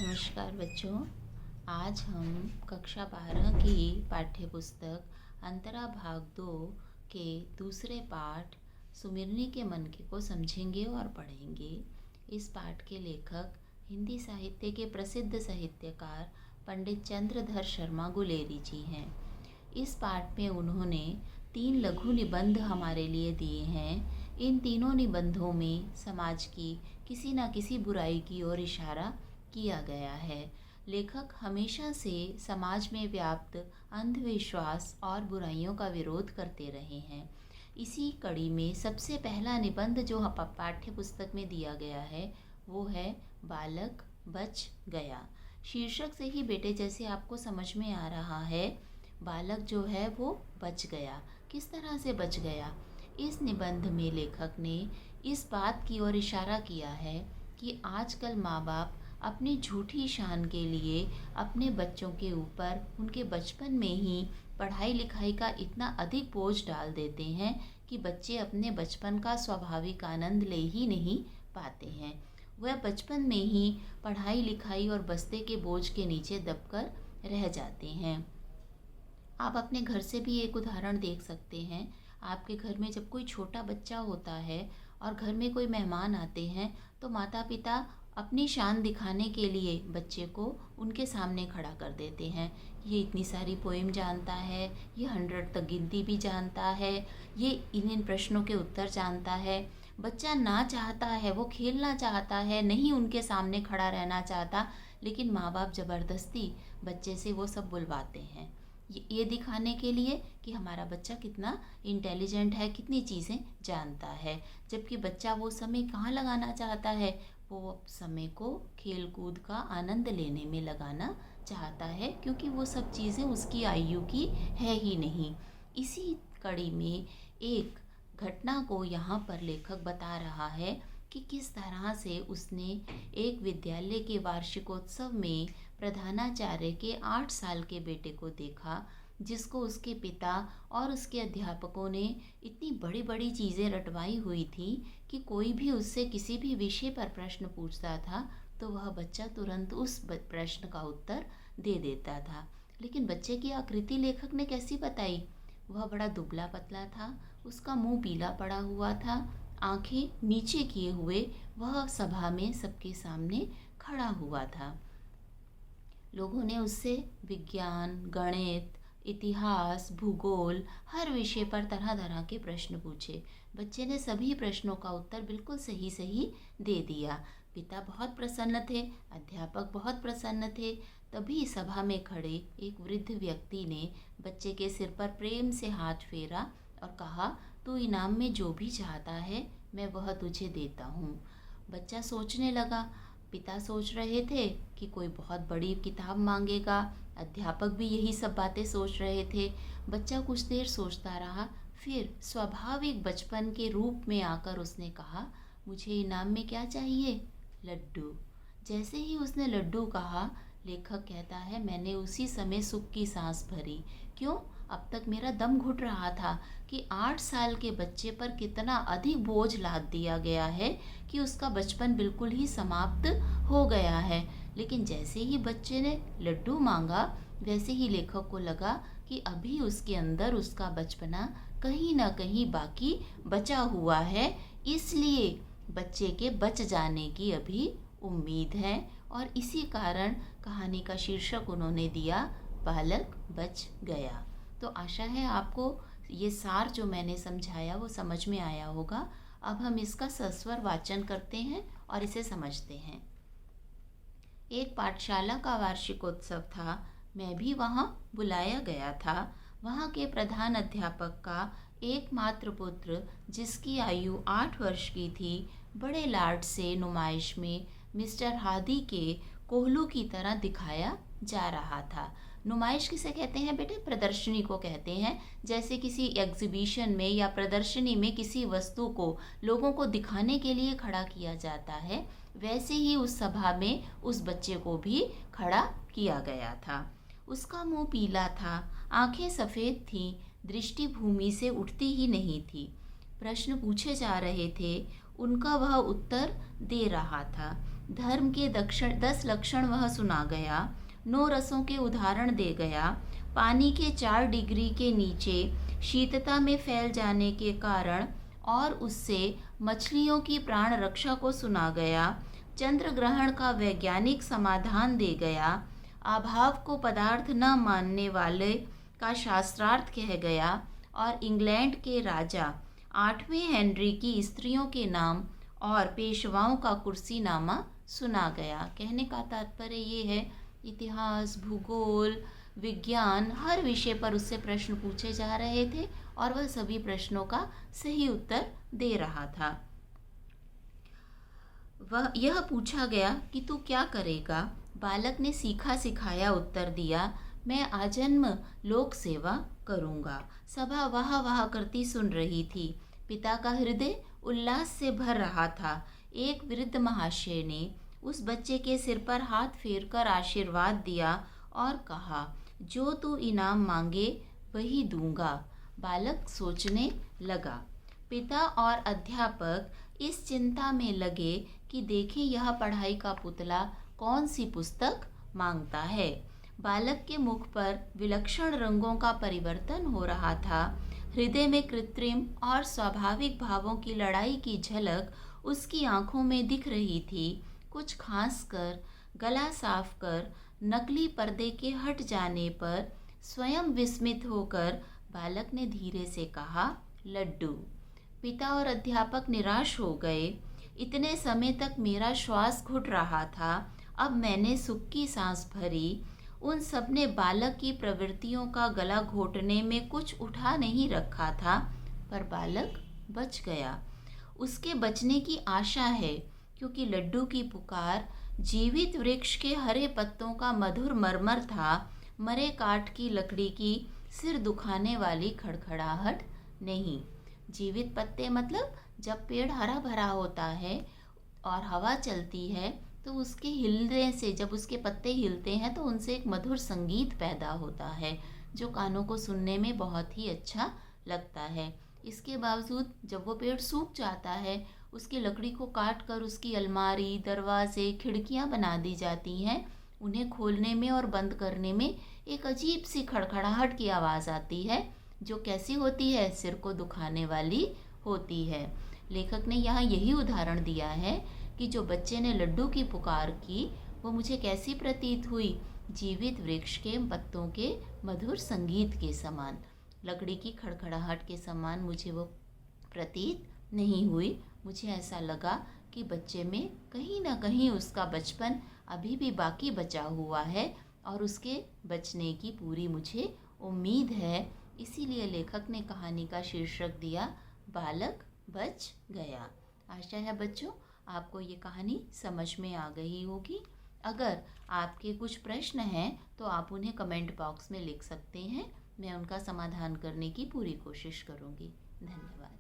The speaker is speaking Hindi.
नमस्कार बच्चों। आज हम कक्षा 12 की पाठ्य पुस्तक अंतरा भाग 2 के दूसरे पाठ सुमिरनी के मन के को समझेंगे और पढ़ेंगे। इस पाठ के लेखक हिंदी साहित्य के प्रसिद्ध साहित्यकार पंडित चंद्रधर शर्मा गुलेरी जी हैं। इस पाठ में उन्होंने 3 लघु निबंध हमारे लिए दिए हैं। इन तीनों निबंधों में समाज की किसी न किसी बुराई की ओर इशारा किया गया है। लेखक हमेशा से समाज में व्याप्त अंधविश्वास और बुराइयों का विरोध करते रहे हैं। इसी कड़ी में सबसे पहला निबंध जो पाठ्य पुस्तक में दिया गया है वो है बालक बच गया। शीर्षक से ही बेटे जैसे आपको समझ में आ रहा है, बालक जो है वो बच गया। किस तरह से बच गया? इस निबंध में लेखक ने इस बात की ओर इशारा किया है कि आजकल माँ बाप अपनी झूठी शान के लिए अपने बच्चों के ऊपर उनके बचपन में ही पढ़ाई लिखाई का इतना अधिक बोझ डाल देते हैं कि बच्चे अपने बचपन का स्वाभाविक आनंद ले ही नहीं पाते हैं। वह बचपन में ही पढ़ाई लिखाई और बस्ते के बोझ के नीचे दबकर रह जाते हैं। आप अपने घर से भी एक उदाहरण देख सकते हैं। आपके घर में जब कोई छोटा बच्चा होता है और घर में कोई मेहमान आते हैं तो माता पिता अपनी शान दिखाने के लिए बच्चे को उनके सामने खड़ा कर देते हैं। ये इतनी सारी पोएम जानता है, ये 100 तक गिनती भी जानता है, ये इन प्रश्नों के उत्तर जानता है। बच्चा ना चाहता है, वो खेलना चाहता है, नहीं उनके सामने खड़ा रहना चाहता, लेकिन माँ बाप ज़बरदस्ती बच्चे से वो सब बुलवाते हैं ये दिखाने के लिए कि हमारा बच्चा कितना इंटेलिजेंट है, कितनी चीज़ें जानता है। जबकि बच्चा वो समय कहाँ लगाना चाहता है, वो समय को खेल कूद का आनंद लेने में लगाना चाहता है, क्योंकि वो सब चीज़ें उसकी आयु की है ही नहीं। इसी कड़ी में एक घटना को यहाँ पर लेखक बता रहा है कि किस तरह से उसने एक विद्यालय के वार्षिकोत्सव में प्रधानाचार्य के 8 साल के बेटे को देखा, जिसको उसके पिता और उसके अध्यापकों ने इतनी बड़ी बड़ी चीज़ें रटवाई हुई थी कि कोई भी उससे किसी भी विषय पर प्रश्न पूछता था तो वह बच्चा तुरंत उस प्रश्न का उत्तर दे देता था। लेकिन बच्चे की आकृति लेखक ने कैसी बताई? वह बड़ा दुबला पतला था, उसका मुंह पीला पड़ा हुआ था, आंखें नीचे किए हुए वह सभा में सबके सामने खड़ा हुआ था। लोगों ने उससे विज्ञान, गणित, इतिहास, भूगोल, हर विषय पर तरह तरह के प्रश्न पूछे। बच्चे ने सभी प्रश्नों का उत्तर बिल्कुल सही सही दे दिया। पिता बहुत प्रसन्न थे, अध्यापक बहुत प्रसन्न थे। तभी सभा में खड़े एक वृद्ध व्यक्ति ने बच्चे के सिर पर प्रेम से हाथ फेरा और कहा, तू इनाम में जो भी चाहता है मैं वह तुझे देता हूँ। बच्चा सोचने लगा। पिता सोच रहे थे कि कोई बहुत बड़ी किताब मांगेगा, अध्यापक भी यही सब बातें सोच रहे थे। बच्चा कुछ देर सोचता रहा, फिर स्वाभाविक बचपन के रूप में आकर उसने कहा, मुझे इनाम में क्या चाहिए? लड्डू। जैसे ही उसने लड्डू कहा, लेखक कहता है, मैंने उसी समय सुख की सांस भरी। क्यों? अब तक मेरा दम घुट रहा था कि 8 साल के बच्चे पर कितना अधिक बोझ लाद दिया गया है कि उसका बचपन बिल्कुल ही समाप्त हो गया है। लेकिन जैसे ही बच्चे ने लड्डू मांगा, वैसे ही लेखक को लगा कि अभी उसके अंदर उसका बचपना कहीं ना कहीं बाकी बचा हुआ है, इसलिए बच्चे के बच जाने की अभी उम्मीद है। और इसी कारण कहानी का शीर्षक उन्होंने दिया, बालक बच गया। तो आशा है आपको ये सार जो मैंने समझाया वो समझ में आया होगा। अब हम इसका सस्वर वाचन करते हैं और इसे समझते हैं। एक पाठशाला का वार्षिकोत्सव था। मैं भी वहाँ बुलाया गया था। वहाँ के प्रधान अध्यापक का एकमात्र पुत्र, जिसकी आयु 8 वर्ष की थी, बड़े लाड से नुमाइश में मिस्टर हादी के कोहलू की तरह दिखाया जा रहा था। नुमाइश किसे कहते हैं बेटे? प्रदर्शनी को कहते हैं। जैसे किसी एग्जीबिशन में या प्रदर्शनी में किसी वस्तु को लोगों को दिखाने के लिए खड़ा किया जाता है, वैसे ही उस सभा में उस बच्चे को भी खड़ा किया गया था। उसका मुंह पीला था, आंखें सफ़ेद थीं, दृष्टि भूमि से उठती ही नहीं थी। प्रश्न पूछे जा रहे थे, उनका वह उत्तर दे रहा था। धर्म के 10 लक्षण वह सुना गया, 9 रसों के उदाहरण दे गया, पानी के 4 डिग्री के नीचे शीतता में फैल जाने के कारण और उससे मछलियों की प्राण रक्षा को सुना गया, चंद्र ग्रहण का वैज्ञानिक समाधान दे गया, अभाव को पदार्थ न मानने वाले का शास्त्रार्थ कह गया और इंग्लैंड के राजा 8वें हेनरी की स्त्रियों के नाम और पेशवाओं का कुर्सीनामा सुना गया। कहने का तात्पर्य ये है, इतिहास, भूगोल, विज्ञान, हर विषय पर उससे प्रश्न पूछे जा रहे थे और वह सभी प्रश्नों का सही उत्तर दे रहा था। वह यह पूछा गया कि तू क्या करेगा? बालक ने सीखा सिखाया उत्तर दिया, मैं आजन्म लोक सेवा करूंगा। सभा वाह वाह करती सुन रही थी। पिता का हृदय उल्लास से भर रहा था। एक वृद्ध महाशय ने उस बच्चे के सिर पर हाथ फेरकर आशीर्वाद दिया और कहा, जो तू इनाम मांगे वही दूंगा। बालक सोचने लगा। पिता और अध्यापक इस चिंता में लगे कि देखें यह पढ़ाई का पुतला कौन सी पुस्तक मांगता है। बालक के मुख पर विलक्षण रंगों का परिवर्तन हो रहा था। हृदय में कृत्रिम और स्वाभाविक भावों की लड़ाई की झलक उसकी आंखों में दिख रही थी। कुछ खांसकर, गला साफ कर, नकली पर्दे के हट जाने पर स्वयं विस्मित होकर बालक ने धीरे से कहा, लड्डू। पिता और अध्यापक निराश हो गए। इतने समय तक मेरा श्वास घुट रहा था, अब मैंने सुख की सांस भरी। उन सब ने बालक की प्रवृत्तियों का गला घोटने में कुछ उठा नहीं रखा था, पर बालक बच गया। उसके बचने की आशा है, क्योंकि लड्डू की पुकार जीवित वृक्ष के हरे पत्तों का मधुर मरमर था, मरे काठ की लकड़ी की सिर दुखाने वाली खड़खड़ाहट नहीं। जीवित पत्ते मतलब जब पेड़ हरा भरा होता है और हवा चलती है तो उसके हिलने से, जब उसके पत्ते हिलते हैं तो उनसे एक मधुर संगीत पैदा होता है जो कानों को सुनने में बहुत ही अच्छा लगता है। इसके बावजूद जब वो पेड़ सूख जाता है, उसकी लकड़ी को काट कर उसकी अलमारी, दरवाजे, खिड़कियां बना दी जाती हैं। उन्हें खोलने में और बंद करने में एक अजीब सी खड़खड़ाहट की आवाज़ आती है, जो कैसी होती है? सिर को दुखाने वाली होती है। लेखक ने यहाँ यही उदाहरण दिया है कि जो बच्चे ने लड्डू की पुकार की वो मुझे कैसी प्रतीत हुई? जीवित वृक्ष के पत्तों के मधुर संगीत के समान, लकड़ी की खड़खड़ाहट के समान मुझे वो प्रतीत नहीं हुई। मुझे ऐसा लगा कि बच्चे में कहीं ना कहीं उसका बचपन अभी भी बाकी बचा हुआ है और उसके बचने की पूरी मुझे उम्मीद है। इसीलिए लेखक ने कहानी का शीर्षक दिया, बालक बच गया। आशा है बच्चों आपको ये कहानी समझ में आ गई होगी। अगर आपके कुछ प्रश्न हैं तो आप उन्हें कमेंट बॉक्स में लिख सकते हैं। मैं उनका समाधान करने की पूरी कोशिश करूँगी। धन्यवाद।